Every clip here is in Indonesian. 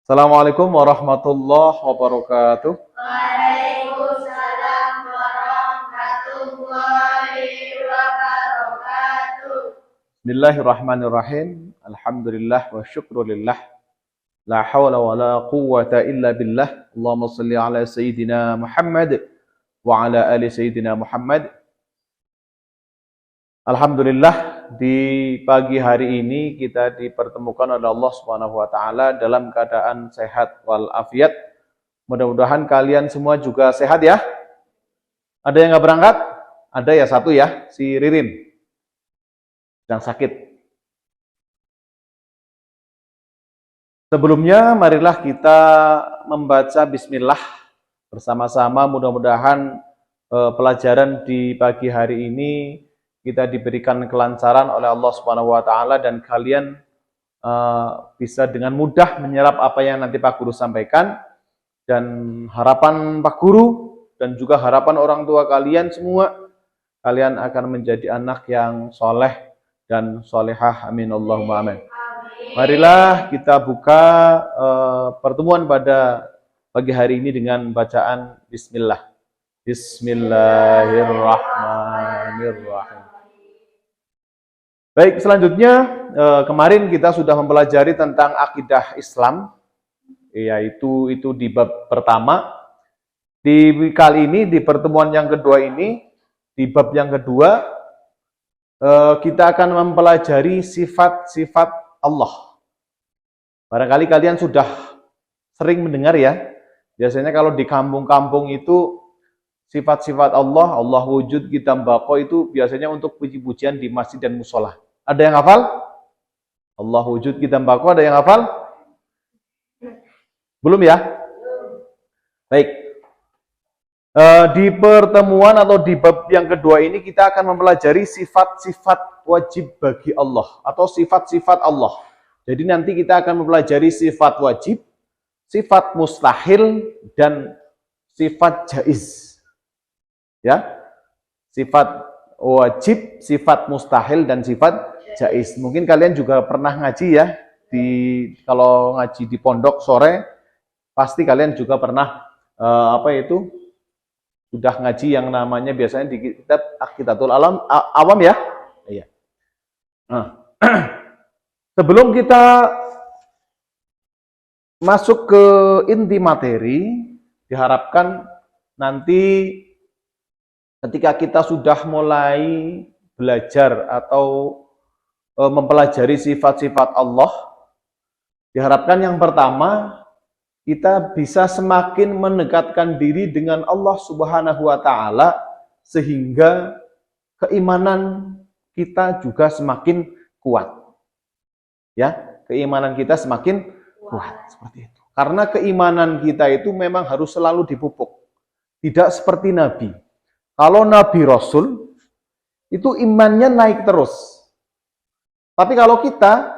Assalamualaikum warahmatullahi wabarakatuh. Waalaikumsalam warahmatullahi wabarakatuh. Bismillahirrahmanirrahim. Alhamdulillah wa syukrulillah. La hawla wa la quwwata illa billah. Allahumma salli ala Sayyidina Muhammad wa ala ali Sayyidina Muhammad. Alhamdulillah, di pagi hari ini kita dipertemukan oleh Allah Subhanahu wa taala dalam keadaan sehat walafiat. Mudah-mudahan kalian semua juga sehat ya. Ada yang nggak berangkat? Ada ya, satu ya, si Ririn sedang sakit. Sebelumnya marilah kita membaca bismillah bersama-sama. Mudah-mudahan pelajaran di pagi hari ini kita diberikan kelancaran oleh Allah Subhanahu wa taala dan kalian bisa dengan mudah menyerap apa yang nanti Pak Guru sampaikan. Dan harapan Pak Guru dan juga harapan orang tua kalian semua, kalian akan menjadi anak yang soleh dan solehah. Amin Allahumma amin. Marilah kita buka pertemuan pada pagi hari ini dengan bacaan bismillah. Bismillahirrahmanirrahim. Baik, selanjutnya kemarin kita sudah mempelajari tentang akidah Islam, yaitu itu di bab pertama. Di kali ini, di pertemuan yang kedua ini, di bab yang kedua, kita akan mempelajari sifat-sifat Allah. Barangkali kalian sudah sering mendengar ya, biasanya kalau di kampung-kampung itu sifat-sifat Allah, Allah wujud, kita bako itu biasanya untuk puji-pujian di masjid dan musola. Ada yang hafal? Allah wujud, kita bako, ada yang hafal? Belum ya? Baik. Di pertemuan atau di bab yang kedua ini kita akan mempelajari sifat-sifat wajib bagi Allah atau sifat-sifat Allah. Jadi nanti kita akan mempelajari sifat wajib, sifat mustahil, dan sifat jaiz. Ya, sifat wajib, sifat mustahil, dan sifat jaiz. Mungkin kalian juga pernah ngaji ya, kalau ngaji di pondok sore, pasti kalian juga pernah sudah ngaji yang namanya biasanya di kitab Aqidatul Awam ya. Iya. Nah, sebelum kita masuk ke inti materi, diharapkan nanti ketika kita sudah mulai belajar atau mempelajari sifat-sifat Allah, diharapkan yang pertama kita bisa semakin mendekatkan diri dengan Allah Subhanahu wa taala sehingga keimanan kita juga semakin kuat. Ya, keimanan kita semakin kuat seperti itu. Karena keimanan kita itu memang harus selalu dipupuk. Tidak seperti Nabi. Kalau Nabi Rasul itu imannya naik terus. Tapi kalau kita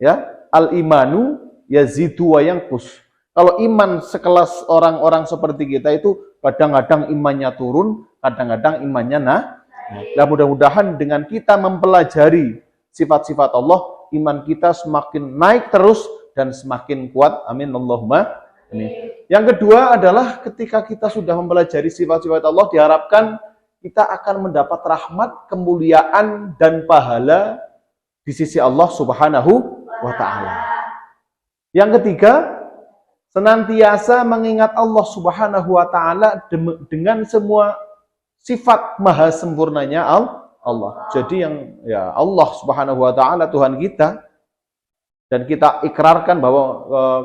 ya, al-imanu yazidu wa yanqus. Kalau iman sekelas orang-orang seperti kita itu kadang-kadang imannya turun, kadang-kadang imannya naik. Nah, mudah-mudahan dengan kita mempelajari sifat-sifat Allah, iman kita semakin naik terus dan semakin kuat. Amin Allahumma amin. Yang kedua adalah ketika kita sudah mempelajari sifat-sifat Allah, diharapkan kita akan mendapat rahmat, kemuliaan, dan pahala di sisi Allah Subhanahu wa ta'ala. Yang ketiga, senantiasa mengingat Allah Subhanahu wa ta'ala dengan semua sifat maha sempurnanya Allah. Jadi yang ya Allah Subhanahu wa ta'ala Tuhan kita, dan kita ikrarkan bahwa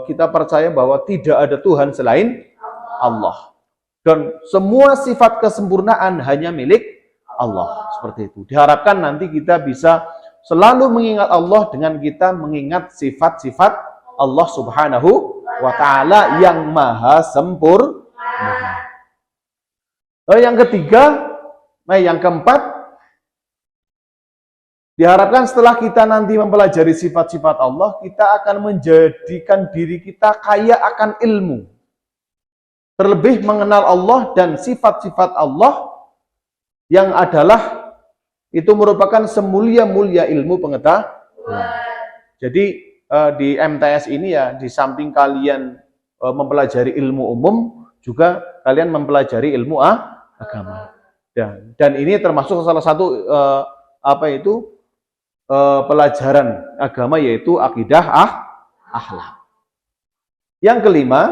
kita percaya bahwa tidak ada Tuhan selain Allah. Dan semua sifat kesempurnaan hanya milik Allah. Seperti itu. Diharapkan nanti kita bisa selalu mengingat Allah dengan kita mengingat sifat-sifat Allah Subhanahu wa ta'ala yang maha sempurna. Yang ketiga, yang keempat, diharapkan setelah kita nanti mempelajari sifat-sifat Allah, kita akan menjadikan diri kita kaya akan ilmu. Terlebih mengenal Allah dan sifat-sifat Allah yang adalah itu merupakan semulia-mulia ilmu pengetahuan. Jadi di MTS ini ya, di samping kalian mempelajari ilmu umum, juga kalian mempelajari ilmu agama. Dan ini termasuk salah satu pelajaran agama, yaitu akidah akhlak. Yang kelima,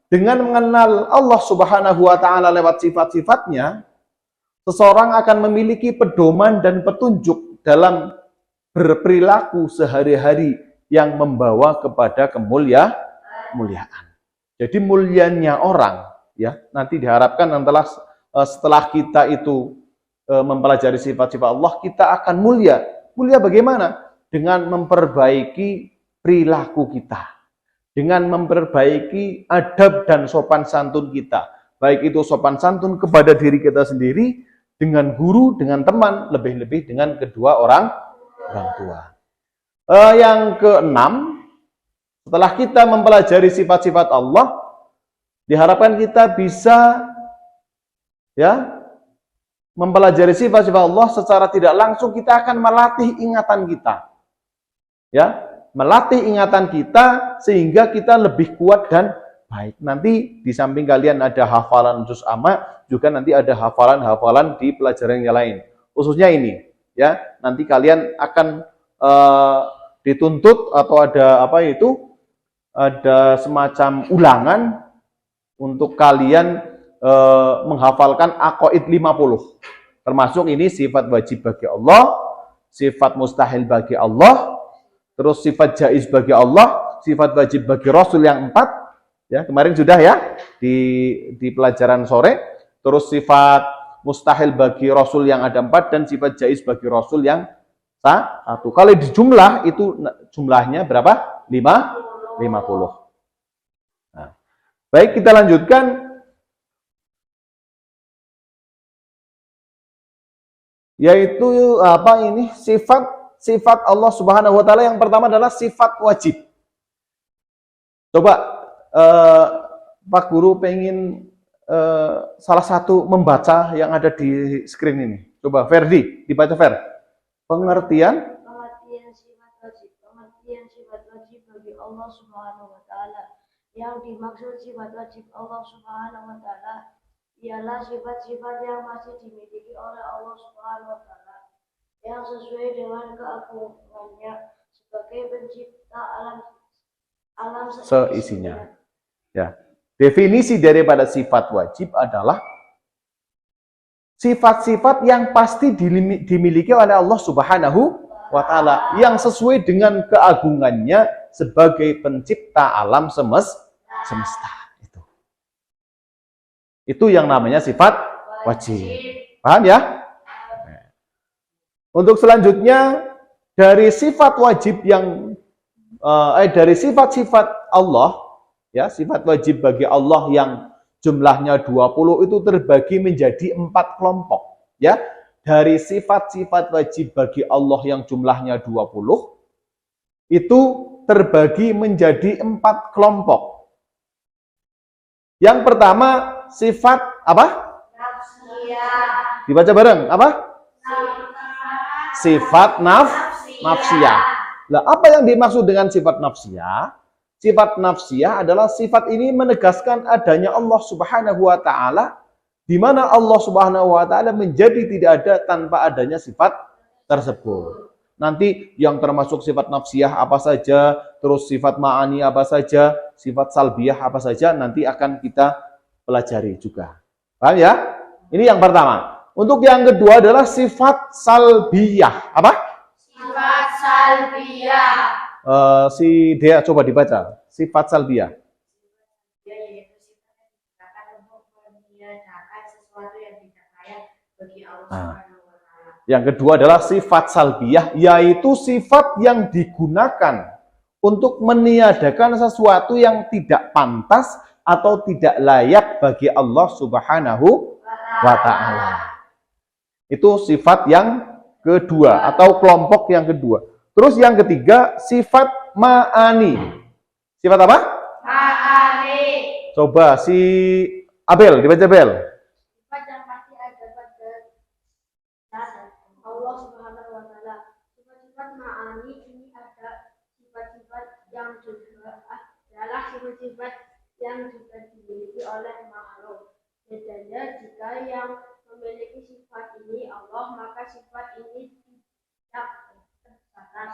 dengan mengenal Allah Subhanahu wa taala lewat sifat-sifatnya, seseorang akan memiliki pedoman dan petunjuk dalam berperilaku sehari-hari yang membawa kepada kemuliaan. Jadi mulianya orang, ya, nanti diharapkan setelah kita itu mempelajari sifat-sifat Allah, kita akan mulia. Mulia bagaimana? Dengan memperbaiki perilaku kita, dengan memperbaiki adab dan sopan santun kita, baik itu sopan santun kepada diri kita sendiri, dengan guru, dengan teman, lebih-lebih dengan kedua orang tua. Yang keenam, setelah kita mempelajari sifat-sifat Allah, diharapkan kita bisa mempelajari sifat-sifat Allah secara tidak langsung. Kita akan melatih ingatan kita, melatih ingatan kita sehingga kita lebih kuat dan baik. Nanti di samping kalian ada hafalan juz amma, juga nanti ada hafalan-hafalan di pelajaran yang lain. Khususnya ini, nanti kalian akan dituntut atau ada semacam ulangan untuk kalian menghafalkan aqaid 50. Termasuk ini sifat wajib bagi Allah, sifat mustahil bagi Allah, terus sifat jaiz bagi Allah, sifat wajib bagi Rasul yang 4, kemarin sudah di pelajaran sore. Terus sifat mustahil bagi Rasul yang ada 4, dan sifat jaiz bagi Rasul yang 1. Kalau di jumlah itu jumlahnya berapa? 50. Nah, baik, kita lanjutkan. Yaitu sifat Allah Subhanahu wa taala. Yang pertama adalah sifat wajib. Coba Pak Guru pengen salah satu membaca yang ada di screen ini. Coba Ferdi, dibaca Fer. Pengertian sifat wajib. Pengertian sifat wajib bagi Allah Subhanahu wa taala. Yang dimaksud sifat wajib Allah Subhanahu wa taala ialah sifat-sifat yang masih dimiliki oleh Allah Subhanahu wa taala, yang sesuai dengan keagungannya sebagai pencipta alam seisinya. Definisi daripada sifat wajib adalah sifat-sifat yang pasti dimiliki oleh Allah Subhanahu wa taala, yang sesuai dengan keagungannya sebagai pencipta alam semesta. Itu yang namanya sifat wajib. Paham ya? Untuk selanjutnya, dari sifat wajib dari sifat-sifat Allah, sifat wajib bagi Allah yang jumlahnya 20 itu terbagi menjadi 4 kelompok. Dari sifat-sifat wajib bagi Allah yang jumlahnya 20 itu terbagi menjadi 4 kelompok. Yang pertama, sifat apa? Nafsiyah. Dibaca bareng, apa? Sifat nafsiyah. Nah, apa yang dimaksud dengan sifat nafsiyah? Sifat nafsiyah adalah sifat ini menegaskan adanya Allah Subhanahu wa taala, di mana Allah Subhanahu wa taala menjadi tidak ada tanpa adanya sifat tersebut. Nanti yang termasuk sifat nafsiyah apa saja, terus sifat ma'ani apa saja, sifat salbiyah apa saja, nanti akan kita pelajari juga. Paham ya? Ini yang pertama. Untuk yang kedua adalah sifat salbiyah. Apa? Sifat salbiyah. Si Dea coba dibaca. Sifat salbiyah. Yaitu sifat yang digunakan untuk meniadakan sesuatu yang tidak layak bagi Allah Subhanahu wa taala. Yang kedua adalah sifat salbiyah, yaitu sifat yang digunakan untuk meniadakan sesuatu yang tidak pantas atau tidak layak bagi Allah Subhanahu wa taala. Itu sifat yang kedua atau kelompok yang kedua. Terus yang ketiga, sifat ma'ani. Sifat apa? Ma'ani. Coba si Abel, dibaca Abel. Sifat yang pasti ada pada Allah Subhanahu wa taala. Sifat-sifat ma'ani ini ada sifat-sifat sifat yang juga dimiliki oleh makhluk. Bedanya jika yang memiliki sifat ini Allah, maka sifat ini tidak terbatas.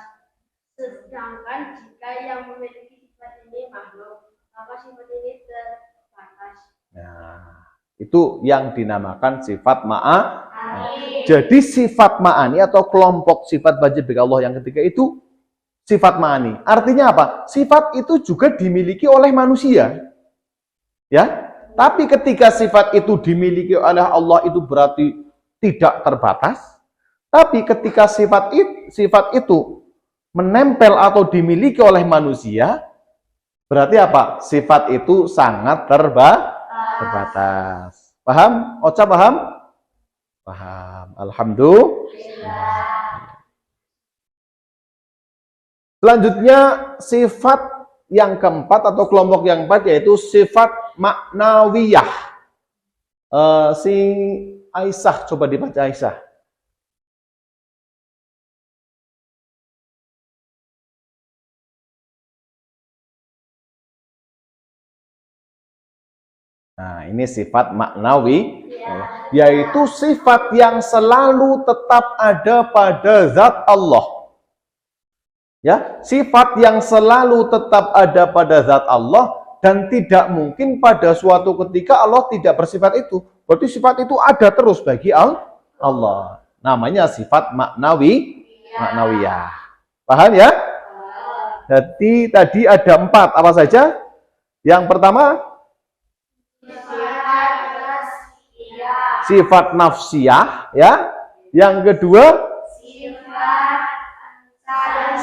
Sedangkan jika yang memiliki sifat ini makhluk, maka sifat ini terbatas. Nah, itu yang dinamakan sifat ma'ani. Jadi sifat ma'ani atau kelompok sifat wajib bagi Allah yang ketiga itu sifat ma'ani. Artinya apa? Sifat itu juga dimiliki oleh manusia. Ya. Tapi ketika sifat itu dimiliki oleh Allah itu berarti tidak terbatas. Tapi ketika sifat itu menempel atau dimiliki oleh manusia, berarti apa? Sifat itu sangat terbatas. Paham? Ocha paham? Paham. Alhamdulillah. Selanjutnya sifat yang keempat atau kelompok yang keempat yaitu sifat maknawiyah. Si Aisyah, coba dibaca Aisyah. Nah, ini sifat maknawi, yaitu sifat yang selalu tetap ada pada zat Allah. Ya, sifat yang selalu tetap ada pada zat Allah dan tidak mungkin pada suatu ketika Allah tidak bersifat itu. Berarti sifat itu ada terus bagi Allah. Namanya sifat maknawiyah. Paham ya? Jadi tadi ada 4, apa saja? Yang pertama sifat nafsiyah, ya. Yang kedua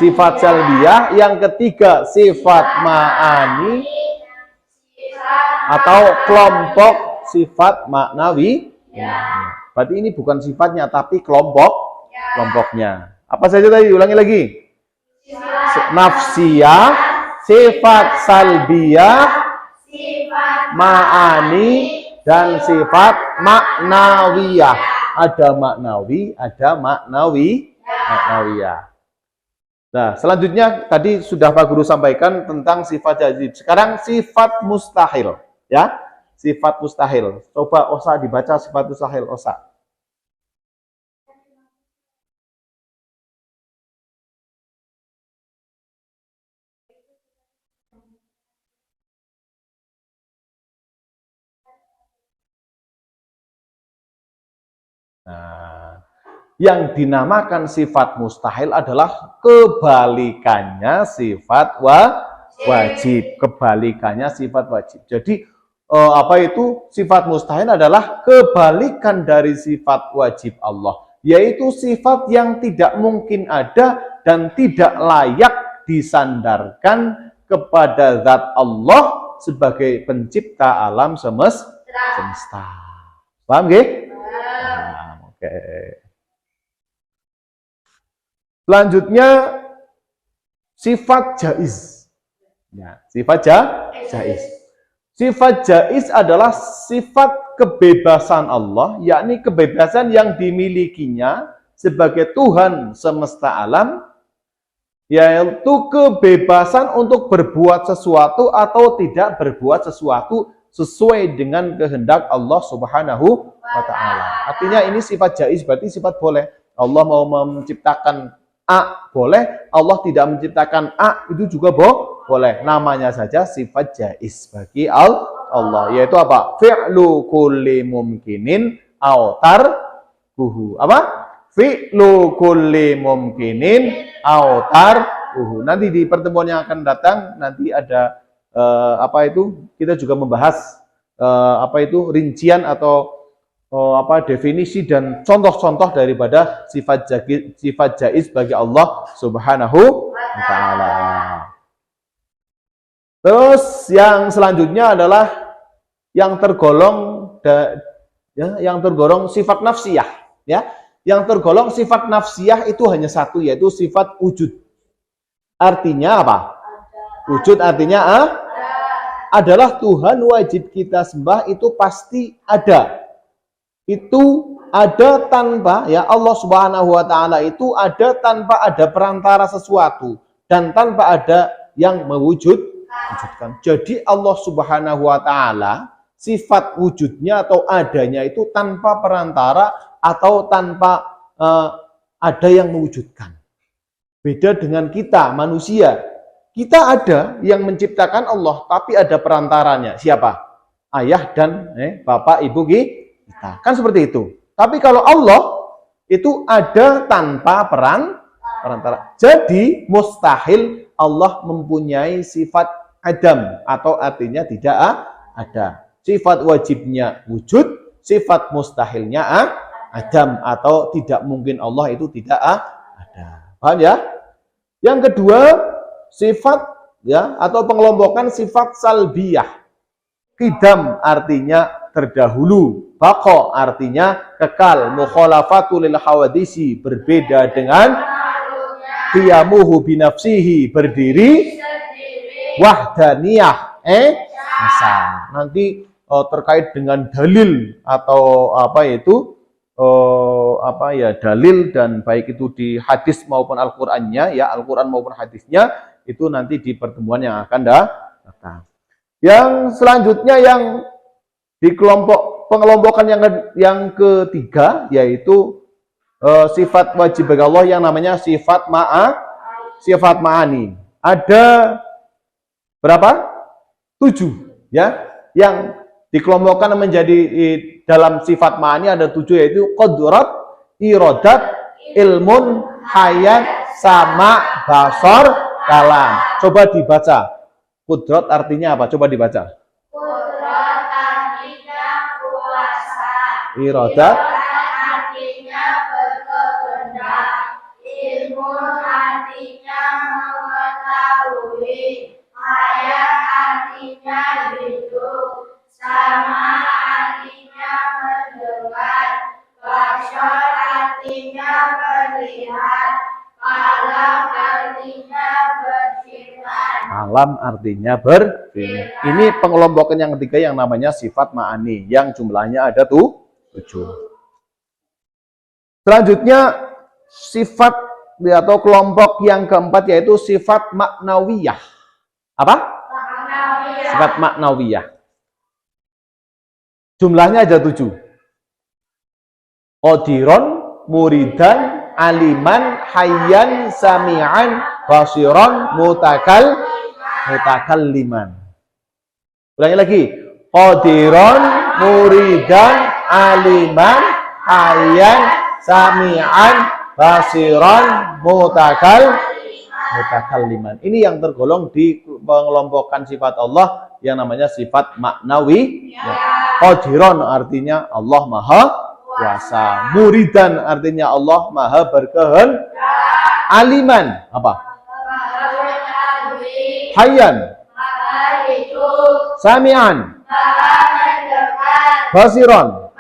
sifat salbiyah, yang ketiga sifat ma'ani atau kelompok sifat maknawi. Berarti ini bukan sifatnya tapi kelompoknya. Apa saja tadi? Ulangi lagi. Nafsiyah, sifat salbiyah, ma'ani, dan sifat maknawiyah. Ada maknawi, ada maknawiyah. Nah, selanjutnya tadi sudah Pak Guru sampaikan tentang sifat wajib. Sekarang sifat mustahil, ya. Sifat mustahil. Coba Osa dibaca sifat mustahil, Osa. Nah, yang dinamakan sifat mustahil adalah kebalikannya sifat wajib. Kebalikannya sifat wajib. Jadi apa itu sifat mustahil adalah kebalikan dari sifat wajib Allah, yaitu sifat yang tidak mungkin ada dan tidak layak disandarkan kepada zat Allah sebagai pencipta alam semesta. Paham nggih? Oke. Selanjutnya sifat jaiz. Ya, sifat jaiz. Sifat jaiz adalah sifat kebebasan Allah, yakni kebebasan yang dimilikinya sebagai Tuhan semesta alam, yaitu kebebasan untuk berbuat sesuatu atau tidak berbuat sesuatu sesuai dengan kehendak Allah Subhanahu wa ta'ala. Artinya ini sifat jaiz, berarti sifat boleh. Allah mau menciptakan A, boleh. Allah tidak menciptakan A, itu juga boleh. Namanya saja sifat jaiz bagi Allah. Yaitu apa? Fi'lu kulli mumkinin aw tarkuhu. Apa? Fi'lu kulli mumkinin aw tarkuhu. Nanti di pertemuan yang akan datang, nanti ada kita juga membahas rincian atau definisi dan contoh-contoh daripada sifat jaiz bagi Allah Subhanahu wa ta'ala. Terus yang selanjutnya adalah yang tergolong sifat nafsiyah, ya. Yang tergolong sifat nafsiyah itu hanya satu, yaitu sifat wujud. Artinya apa? Wujud artinya adalah Tuhan wajib kita sembah itu pasti ada. Itu ada tanpa, ya, Allah Subhanahu wa ta'ala itu ada tanpa ada perantara sesuatu dan tanpa ada yang mewujudkan. wujudkan. Jadi Allah Subhanahu wa taala sifat wujudnya atau adanya itu tanpa perantara atau tanpa ada yang mewujudkan. Beda dengan kita manusia. Kita ada yang menciptakan Allah, tapi ada perantaranya. Siapa? Ayah dan bapak ibu kita. Kan seperti itu. Tapi kalau Allah itu ada tanpa perantara. Jadi mustahil Allah mempunyai sifat adam atau artinya tidak ada. Sifat wajibnya wujud, sifat mustahilnya adam atau tidak mungkin Allah itu tidak ada. Paham ya? Yang kedua, sifat ya atau pengelompokan sifat salbiyah. Qidam artinya terdahulu, baqa artinya kekal, mukhalafatu lil hawadisi berbeda dengan qiyamuhu binafsihi berdiri, wahdaniyah asal. Nanti terkait dengan dalil atau dalil dan baik itu di hadis maupun Al-Qur'annya ya, Al-Qur'an maupun hadisnya itu nanti di pertemuan yang akan datang. Yang selanjutnya yang di pengelompokan yang ketiga yaitu sifat wajib bagi Allah yang namanya sifat ma'ani. Ada berapa? 7 ya. Yang dikelompokkan menjadi dalam sifat ma'ani ada 7 yaitu qudrat, iradat, ilmun, hayat, sama, basar, kalam. Coba dibaca. Qudrat artinya apa? Coba dibaca. Qudrat artinya kuasa. Iradat Artinya berkehendak. Ilmu artinya mengetahui. Hayat artinya hidup. Sama artinya mendengar. Basar artinya melihat. Kalam artinya berfirman. Kalam artinya berfirman. Ini pengelompokan yang ketiga yang namanya sifat ma'ani yang jumlahnya ada 7. Selanjutnya sifat atau kelompok yang keempat yaitu sifat maknawiyah. Apa? Maknawiyah. Sifat maknawiyah. Jumlahnya ada 7. Qadiron, muridan, aliman, hayyan, sami'an, basiran, mutakalliman. Ulangi lagi. Qadiran, muridan, aliman, hayyan, sami'an, basiran, mutakalliman. Ini yang tergolong di pengelompokan sifat Allah yang namanya sifat maknawi. Qadiran artinya Allah Maha kuasa. Muridan artinya Allah Maha berkehendak. Aliman apa? Hayyan. Sami'an. Basiran.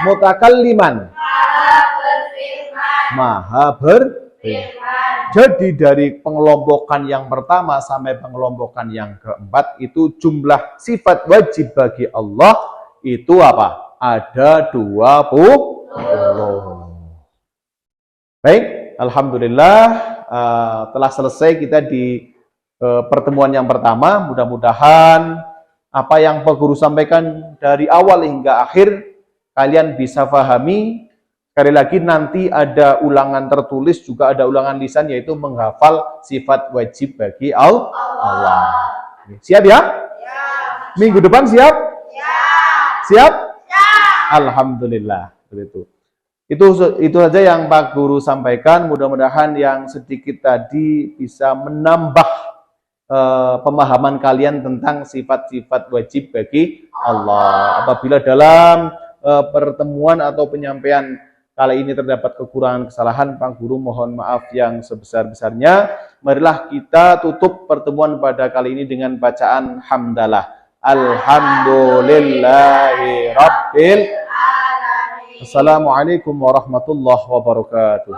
Mutakalliman. Maha berfirman. Jadi dari pengelompokan yang pertama sampai pengelompokan yang keempat itu jumlah sifat wajib bagi Allah itu apa? Ada 20. Baik, alhamdulillah telah selesai kita di pertemuan yang pertama. Mudah-mudahan apa yang Pak Guru sampaikan dari awal hingga akhir kalian bisa pahami. Sekali lagi nanti ada ulangan tertulis juga ada ulangan lisan yaitu menghafal sifat wajib bagi Allah. Siap ya? Minggu depan siap? Siap? Alhamdulillah. Itu saja yang Pak Guru sampaikan. Mudah-mudahan yang sedikit tadi bisa menambah pemahaman kalian tentang sifat-sifat wajib bagi Allah. Apabila dalam pertemuan atau penyampaian kali ini terdapat kekurangan kesalahan, Pak Guru mohon maaf yang sebesar-besarnya. Marilah kita tutup pertemuan pada kali ini dengan bacaan hamdalah. Alhamdulillahi Rabbil Alamin. Assalamualaikum warahmatullahi wabarakatuh.